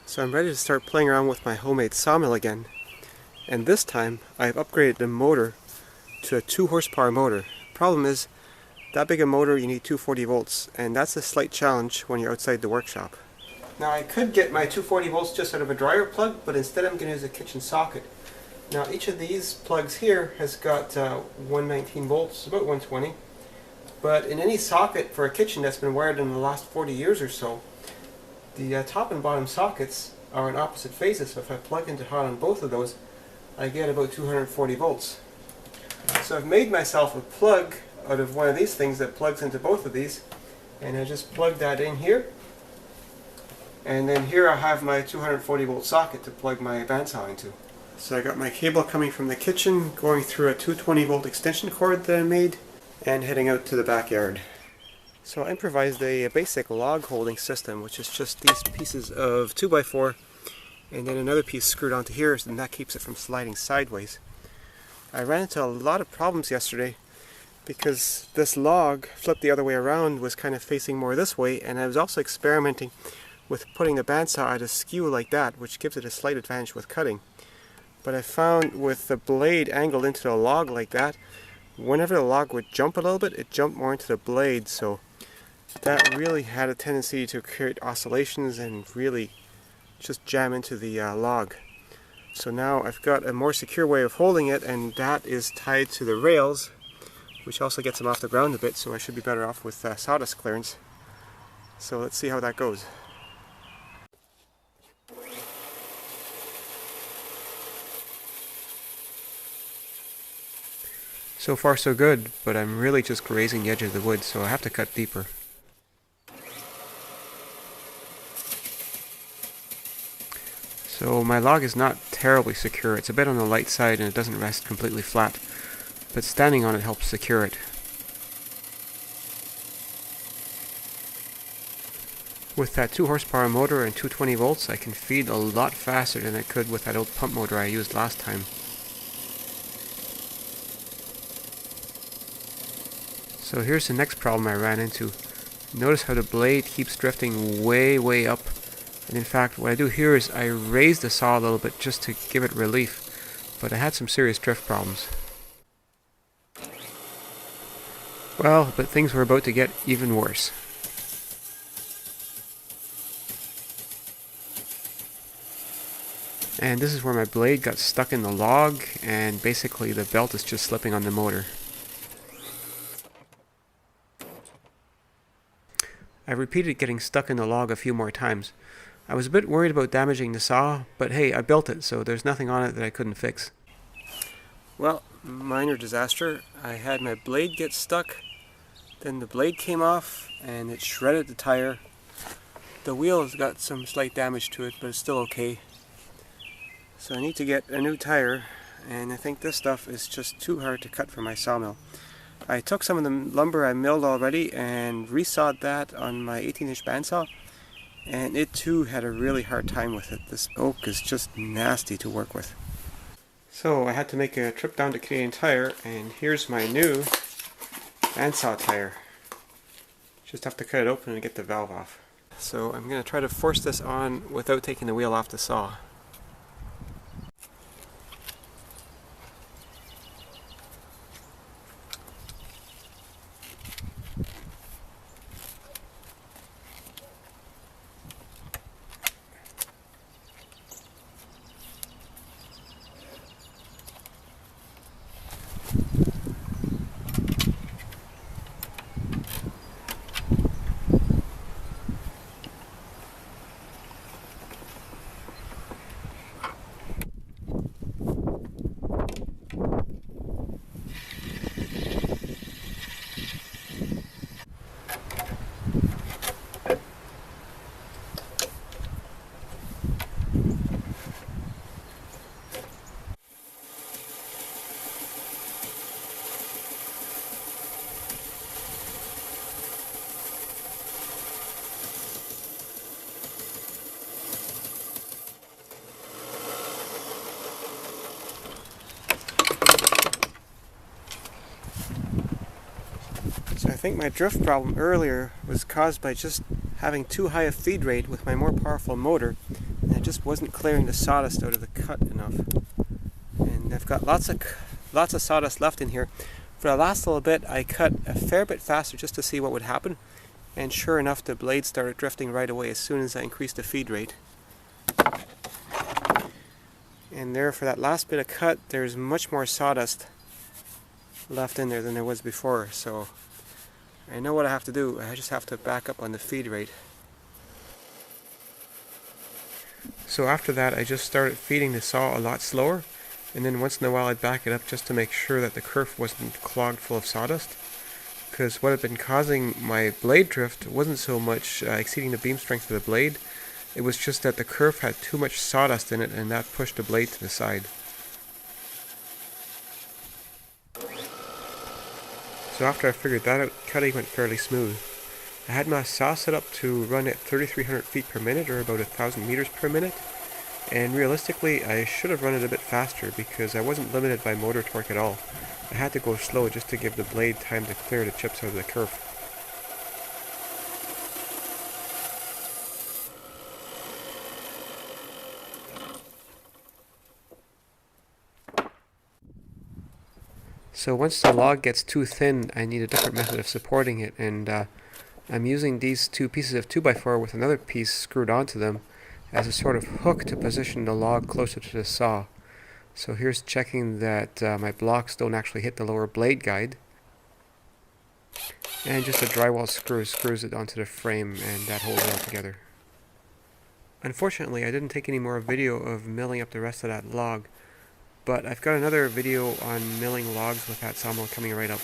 So I'm ready to start playing around with my homemade sawmill again. And this time I've upgraded the motor to a 2 horsepower motor. Problem is, that big a motor you need 240 volts, and that's a slight challenge when you're outside the workshop. Now I could get my 240 volts just out of a dryer plug, but instead I'm going to use a kitchen socket. Now each of these plugs here has got 119 volts, about 120. But in any socket for a kitchen that's been wired in the last 40 years or so, the top and bottom sockets are in opposite phases, so if I plug into hot on both of those, I get about 240 volts. So I've made myself a plug out of one of these things that plugs into both of these, and I just plug that in here, and then here I have my 240 volt socket to plug my bandsaw into. So I got my cable coming from the kitchen, going through a 220 volt extension cord that I made, and heading out to the backyard. So I improvised a basic log holding system, which is just these pieces of 2x4 and then another piece screwed onto here, and that keeps it from sliding sideways. I ran into a lot of problems yesterday because this log flipped the other way around was kind of facing more this way, and I was also experimenting with putting the bandsaw at a skew like that, which gives it a slight advantage with cutting. But I found with the blade angled into the log like that, whenever the log would jump a little bit, it jumped more into the blade, so that really had a tendency to create oscillations and really just jam into the log. So now I've got a more secure way of holding it, and that is tied to the rails, which also gets them off the ground a bit, so I should be better off with sawdust clearance. So let's see how that goes. So far so good, but I'm really just grazing the edge of the wood, so I have to cut deeper. So my log is not terribly secure. It's a bit on the light side and it doesn't rest completely flat, but standing on it helps secure it. With that 2 horsepower motor and 220 volts, I can feed a lot faster than I could with that old pump motor I used last time. So here's the next problem I ran into. Notice how the blade keeps drifting way up. And in fact, what I do here is I raise the saw a little bit just to give it relief, but I had some serious drift problems. Well, but things were about to get even worse. And this is where my blade got stuck in the log, and basically the belt is just slipping on the motor. I repeated getting stuck in the log a few more times. I was a bit worried about damaging the saw, but hey, I built it, so there's nothing on it that I couldn't fix. Well, minor disaster. I had my blade get stuck, then the blade came off, and it shredded the tire. The wheel has got some slight damage to it, but it's still okay. So I need to get a new tire, and I think this stuff is just too hard to cut for my sawmill. I took some of the lumber I milled already and resawed that on my 18-inch bandsaw, and it too had a really hard time with it. This oak is just nasty to work with. So I had to make a trip down to Canadian Tire, and here's my new bandsaw tire. Just have to cut it open and get the valve off. So I'm going to try to force this on without taking the wheel off the saw. So I think my drift problem earlier was caused by just having too high a feed rate with my more powerful motor, and I just wasn't clearing the sawdust out of the cut enough. And I've got lots of sawdust left in here. For the last little bit, I cut a fair bit faster just to see what would happen, and sure enough, the blade started drifting right away as soon as I increased the feed rate. And there, for that last bit of cut, there's much more sawdust left in there than there was before, so I know what I have to do. I just have to back up on the feed rate. So after that, I just started feeding the saw a lot slower, and then once in a while I'd back it up just to make sure that the kerf wasn't clogged full of sawdust. Because what had been causing my blade drift wasn't so much exceeding the beam strength of the blade, it was just that the kerf had too much sawdust in it, and that pushed the blade to the side. So after I figured that out, cutting went fairly smooth. I had my saw set up to run at 3,300 feet per minute, or about 1,000 meters per minute, and realistically I should have run it a bit faster because I wasn't limited by motor torque at all. I had to go slow just to give the blade time to clear the chips out of the kerf. So once the log gets too thin, I need a different method of supporting it, and I'm using these two pieces of 2x4 with another piece screwed onto them as a sort of hook to position the log closer to the saw. So here's checking that my blocks don't actually hit the lower blade guide. And just a drywall screw screws it onto the frame, and that holds it all together. Unfortunately, I didn't take any more video of milling up the rest of that log, but I've got another video on milling logs with that sawmill coming right up.